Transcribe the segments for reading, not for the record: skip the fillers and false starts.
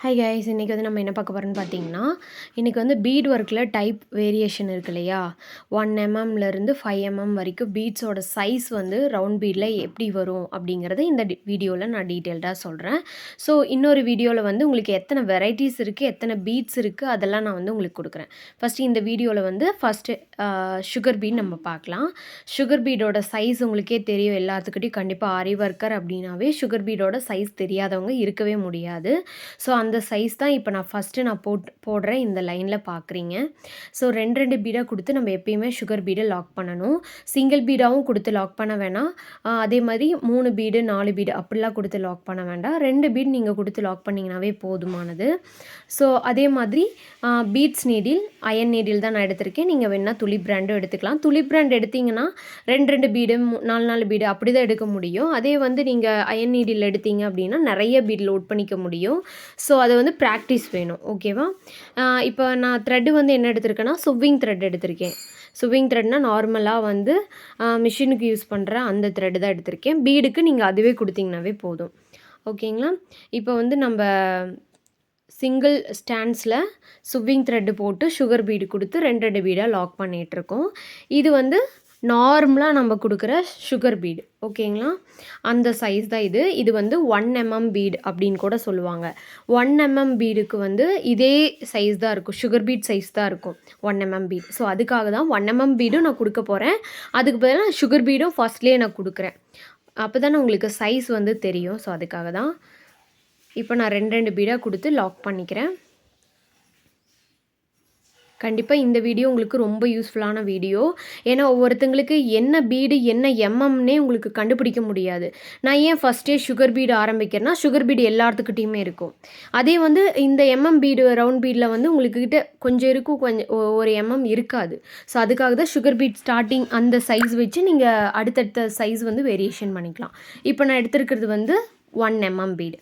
Hi guys, இன்றைக்கி வந்து நம்ம என்ன பார்க்க போகிறோம்னு பார்த்தீங்கன்னா, இன்றைக்கி வந்து பீட் ஒர்க்கில் டைப் வேரியேஷன் இருக்கு இல்லையா, 1 mmலேருந்து 5 mm வரைக்கும் பீட்ஸோட சைஸ் வந்து ரவுண்ட் பீடில் எப்படி வரும் அப்படிங்கிறத இந்த வீடியோவில் நான் டீட்டெயில்டாக சொல்கிறேன். ஸோ இன்னொரு வீடியோவில் வந்து உங்களுக்கு எத்தனை வெரைட்டிஸ் இருக்குது, எத்தனை பீட்ஸ் இருக்குது, அதெல்லாம் நான் வந்து உங்களுக்கு கொடுக்குறேன். ஃபஸ்ட்டு இந்த வீடியோவில் வந்து சுகர் பீட் நம்ம பார்க்கலாம். சுகர் பீடோட சைஸ் உங்களுக்கே தெரியும், எல்லாத்துக்கிட்டையும் கண்டிப்பாக ஆரி ஒர்க்கர் அப்படின்னாவே சுகர் பீடோட சைஸ் தெரியாதவங்க இருக்கவே முடியாது. ஸோ அந்த சைஸ் தான் இப்போ நான் போடுறேன் இந்த லைனில் பார்க்குறீங்க. ஸோ 2 பீடாக கொடுத்து நம்ம எப்பயுமே சுகர் பீடை லாக் பண்ணணும். சிங்கிள் பீடாகவும் கொடுத்து லாக் பண்ண வேணாம். அதே மாதிரி 3 பீடு 4 பீடு அப்படிலாம் கொடுத்து லாக் பண்ண வேண்டாம். 2 பீட் நீங்கள் கொடுத்து லாக் பண்ணிங்கனாவே போதுமானது. ஸோ அதே மாதிரி பீட்ஸ் நீடில், அயன் நீடில் தான் நான் எடுத்திருக்கேன். நீங்கள் வேணால் துளி பிராண்டும் எடுத்துக்கலாம். துளி பிராண்ட் எடுத்திங்கன்னா 2 பீடு 4 பீடு அப்படி தான் எடுக்க முடியும். அதே வந்து நீங்கள் அயன் நீடில் எடுத்தீங்க அப்படின்னா நிறைய பீட் லோட் பண்ணிக்க முடியும். ஸோ அது வந்து ப்ராக்டிஸ் வேணும். ஓகேவா? இப்போ நான் த்ரெட்டு வந்து என்ன எடுத்திருக்கேன்னா, சுவிங் த்ரெட் எடுத்திருக்கேன். சுவிங் த்ரெட்னால் நார்மலாக வந்து மிஷினுக்கு யூஸ் பண்ணுற அந்த த்ரெட்டு தான் எடுத்திருக்கேன். பீடுக்கு நீங்கள் அதுவே கொடுத்தீங்கன்னாவே போதும். ஓகேங்களா? இப்போ வந்து நம்ம சிங்கிள் ஸ்டாண்ட்ஸில் சுவிங் த்ரெட்டு போட்டு சுகர் பீடு கொடுத்து 2 பீடாக லாக் பண்ணிகிட்ருக்கோம். இது வந்து நார்மலாக நம்ம கொடுக்குற சுகர் பீடு. ஓகேங்களா? அந்த சைஸ் தான் இது. இது வந்து 1 mm பீடு அப்படின்னு கூட சொல்லுவாங்க. 1 mm பீடுக்கு வந்து இதே சைஸ் தான் இருக்கும், சுகர் பீட் சைஸ் தான் இருக்கும் 1 mm பீடு. ஸோ அதுக்காக தான் 1 mm பீடும் நான் கொடுக்க போகிறேன். அதுக்கு பதிலாக சுகர் பீடும் ஃபஸ்ட்லேயே நான் கொடுக்குறேன். அப்போ தானே உங்களுக்கு சைஸ் வந்து தெரியும். ஸோ அதுக்காக தான் இப்போ நான் 2 பீடாக கொடுத்து லாக் பண்ணிக்கிறேன். கண்டிப்பாக இந்த வீடியோ உங்களுக்கு ரொம்ப யூஸ்ஃபுல்லான வீடியோ. ஏன்னா ஒவ்வொருத்தங்களுக்கு என்ன பீடு என்ன எம்எம்னே உங்களுக்கு கண்டுபிடிக்க முடியாது. நான் ஏன் ஃபஸ்ட்டே சுகர் பீடு ஆரம்பிக்கிறேன்னா, சுகர் பீடு எல்லாத்துக்கிட்டையுமே இருக்கும். அதே வந்து இந்த எம்எம் பீடு ரவுண்ட் பீடில் வந்து உங்களுக்கிட்ட கொஞ்சம் இருக்கும், கொஞ்சம் ஒரு எம்எம் இருக்காது. ஸோ அதுக்காக தான் சுகர் பீட் ஸ்டார்டிங் அந்த சைஸ் வச்சு நீங்கள் அடுத்தடுத்த சைஸ் வந்து வேரியேஷன் பண்ணிக்கலாம். இப்போ நான் எடுத்துருக்கிறது வந்து 1 mm பீடு.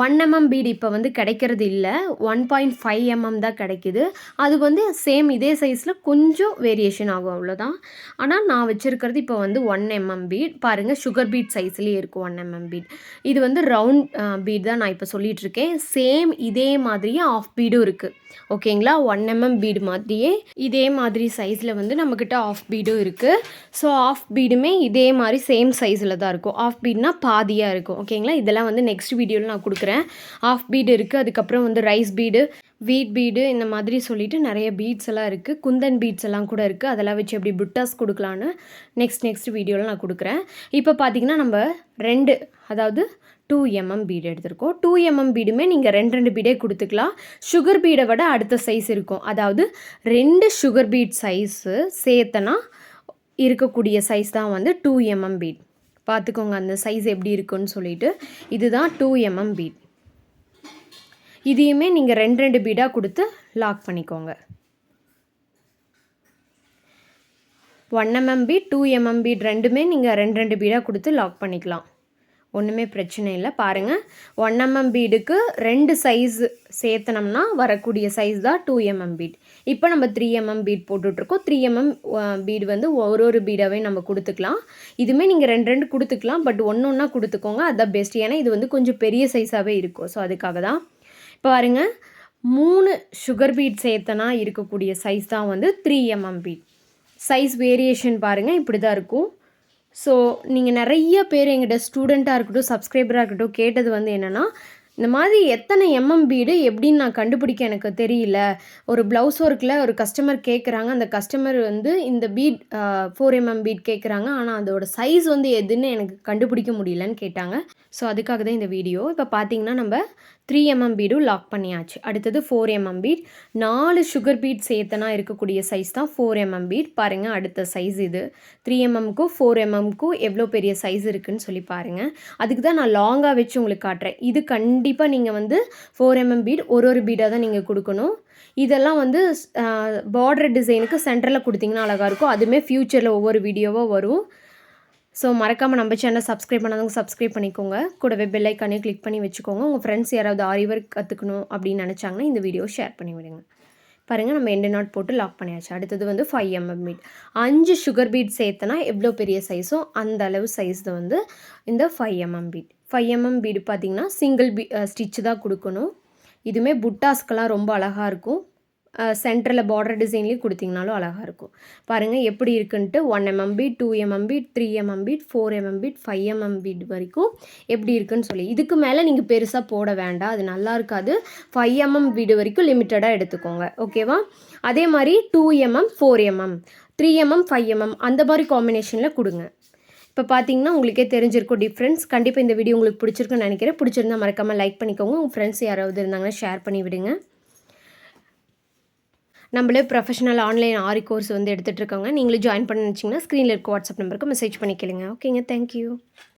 1 mm பீடு இப்போ வந்து கிடைக்கிறது இல்லை, 1.5 mm தான் கிடைக்குது. அது வந்து சேம் இதே சைஸில் கொஞ்சம் வேரியேஷன் ஆகும், அவ்வளோதான். ஆனால் நான் வச்சுருக்கிறது இப்போ வந்து 1 mm பீட். பாருங்கள், சுகர் பீட் சைஸ்லேயே இருக்கும் 1 mm பீட். இது வந்து ரவுண்ட் பீட் தான் நான் இப்போ சொல்லிகிட்ருக்கேன். சேம் இதே மாதிரியே ஆஃப் பீடும் இருக்குது. ஓகேங்களா? 1 mm பீடு மாதிரியே இதே மாதிரி சைஸில் வந்து நம்மக்கிட்ட ஆஃப் பீடும் இருக்குது. ஸோ ஆஃப் பீடுமே இதே மாதிரி சேம் சைஸில் தான் இருக்கும். ஆஃப் பீட்னா பாதியாக இருக்கும். ஓகேங்களா? இதெல்லாம் வந்து நெக்ஸ்ட் வீடியோவில் நான் கொடுக்குறேன். ஆஃப் பீடு இருக்குது, அதுக்கப்புறம் வந்து ரைஸ் பீடு, வீட் பீடு, இந்த மாதிரி சொல்லிட்டு நிறைய பீட்ஸ் எல்லாம் இருக்குது. குந்தன் பீட்ஸ் எல்லாம் கூட இருக்குது. அதெல்லாம் வச்சு எப்படி புட்டாஸ் கொடுக்கலான்னு நெக்ஸ்ட் வீடியோவில் நான் கொடுக்குறேன். இப்போ பார்த்தீங்கன்னா நம்ம 2 mm பீடு எடுத்திருக்கோம். 2 mm பீடுமே நீங்கள் 2 பீடே கொடுத்துக்கலாம். சுகர் பீடை விட அடுத்த சைஸ் இருக்கும். அதாவது 2 சுகர் பீட் சைஸு சேர்த்தனா இருக்கக்கூடிய சைஸ் தான் வந்து 2 mm பீட். பார்த்துக்கோங்க அந்த சைஸ் எப்படி இருக்குன்னு சொல்லிட்டு. இதுதான் 2 mm பீட். இதையுமே நீங்கள் 2 பீடாக கொடுத்து லாக் பண்ணிக்கோங்க. 1 mm பீட் 2 mm பீட் ரெண்டுமே நீங்கள் 2 பீடாக கொடுத்து லாக் பண்ணிக்கலாம். ஒன்றுமே பிரச்சனை இல்லை. பாருங்கள், 1 mm பீடுக்கு 2 சைஸ் சேர்த்தனம்னா வரக்கூடிய சைஸ் தான் 2 mm பீட். இப்போ நம்ம 3 mm பீட் போட்டுட்ருக்கோம். 3 mm பீடு வந்து ஒரு பீடாகவே நம்ம கொடுத்துக்கலாம். இதுவுமே நீங்கள் 2 கொடுத்துக்கலாம், பட் ஒன்றா கொடுத்துக்கோங்க, அதுதான் பெஸ்ட். ஏன்னா இது வந்து கொஞ்சம் பெரிய சைஸாகவே இருக்கும். ஸோ அதுக்காக தான். இப்போ பாருங்கள், 3 சுகர் பீட் சேர்த்தனா இருக்கக்கூடிய சைஸ் தான் வந்து 3 mm பீட். சைஸ் வேரியேஷன் பாருங்கள், இப்படி தான் இருக்கும். ஸோ நீங்கள் நிறைய பேர் எங்கிட்ட ஸ்டூடெண்ட்டாக இருக்கட்டும், சப்ஸ்கிரைபராக இருக்கட்டும் கேட்டது வந்து என்னென்னா, இந்த மாதிரி எத்தனை எம்எம் பீடு எப்படின்னு நான் கண்டுபிடிக்க எனக்கு தெரியல. ஒரு ப்ளவுஸ் ஒர்க்கில் ஒரு கஸ்டமர் கேட்குறாங்க. அந்த கஸ்டமர் வந்து இந்த பீட் 4 mm பீட் கேட்குறாங்க. ஆனால் அதோட சைஸ் வந்து எதுன்னு எனக்கு கண்டுபிடிக்க முடியலன்னு கேட்டாங்க. ஸோ அதுக்காக தான் இந்த வீடியோ. இப்போ பார்த்தீங்கன்னா நம்ம 3 mm பீடும் லாக் பண்ணியாச்சு. அடுத்தது 4 mm பீட். 4 சுகர் பீட் சேர்த்தனா இருக்கக்கூடிய சைஸ் தான் 4 mm பீட். பாருங்கள், அடுத்த சைஸ் இது. 3 mmக்கும் 4 mmக்கும் எவ்வளோ பெரிய சைஸ் இருக்குதுன்னு சொல்லி பாருங்கள். அதுக்கு தான் நான் லாங்காக வச்சு உங்களுக்கு காட்டுறேன். இது கண்டிப்பாக நீங்கள் வந்து 4 mm பீட் ஒரு பீடாக தான் நீங்கள் கொடுக்கணும். இதெல்லாம் வந்து பார்டர் டிசைனுக்கு சென்டரில் கொடுத்தீங்கன்னா அழகாக இருக்கும். அதுவுமே ஃப்யூச்சரில் ஒவ்வொரு வீடியோவாக வரும். ஸோ மறக்காமல் நம்ம சேனல் சப்ஸ்கிரைப் பண்ணாதவங்க சப்ஸ்கிரைப் பண்ணிக்கோங்க. கூடவே பெல் ஐக்கானையும் கிளிக் பண்ணி வச்சுக்கோங்க. உங்கள் ஃப்ரெண்ட்ஸ் யாராவது ஆரி ஒர்க் கற்றுக்கணும் அப்படின்னு நினச்சாங்கன்னா இந்த வீடியோ ஷேர் பண்ணி விடுங்க. பாருங்கள், நம்ம எண்டு நாட் போட்டு லாக் பண்ணியாச்சு. அடுத்தது வந்து 5 mm பீட். 5 சுகர் பீட் சேர்த்தனா எவ்வளோ பெரிய சைஸோ அந்த அளவு சைஸ் வந்து இந்த 5 mm பீட். 5 mm பீடு பார்த்திங்கன்னா சிங்கிள் ஸ்டிச்சு தான் கொடுக்கணும். இதுவுமே புட்டாஸ்க்கெல்லாம் ரொம்ப அழகா இருக்கும். சென்டரில் பார்டர் டிசைன்லேயும் கொடுத்திங்கனாலும் அழகாக இருக்கும். பாருங்கள் எப்படி இருக்குன்ட்டு 1 mm bead, 2 mm bead, 3 mm bead, 4 mm bead, 5 mm bead வரைக்கும் எப்படி இருக்குன்னு சொல்லி. இதுக்கு மேலே நீங்கள் பெருசாக போட வேண்டாம், அது நல்லா இருக்காது. 5 mm பீடு வரைக்கும் லிமிட்டடாக எடுத்துக்கோங்க, ஓகேவா? அதே மாதிரி 2 mm 4 mm 3 mm 5 mm அந்த மாதிரி காம்பினேஷனில் கொடுங்க. இப்போ பார்த்தீங்கன்னா உங்களுக்கே தெரிஞ்சிருக்கும் டிஃப்ரென்ஸ். கண்டிப்பாக இந்த வீடியோ உங்களுக்கு பிடிச்சிருக்குன்னு நினைக்கிறேன். பிடிச்சிருந்தா மறக்காமல் லைக் பண்ணிக்கோங்க. உங்கள் ஃப்ரெண்ட்ஸ் யாராவது இருந்தாங்கன்னா ஷேர் பண்ணி விடுங்க. நம்மளே ப்ரொஃபஷனல் ஆன்லைன் ஆரி கோர்ஸ் வந்து எடுத்துகிட்டு இருக்கோங்க. நீங்களும் ஜாயின் பண்ண நினச்சிங்கன்னா ஸ்க்ரீனில் இருக்க வாட்ஸ்அப் நம்பருக்கு மெசேஜ் பண்ணி கேளுங்க. ஓகேங்க, தேங்க்யூ.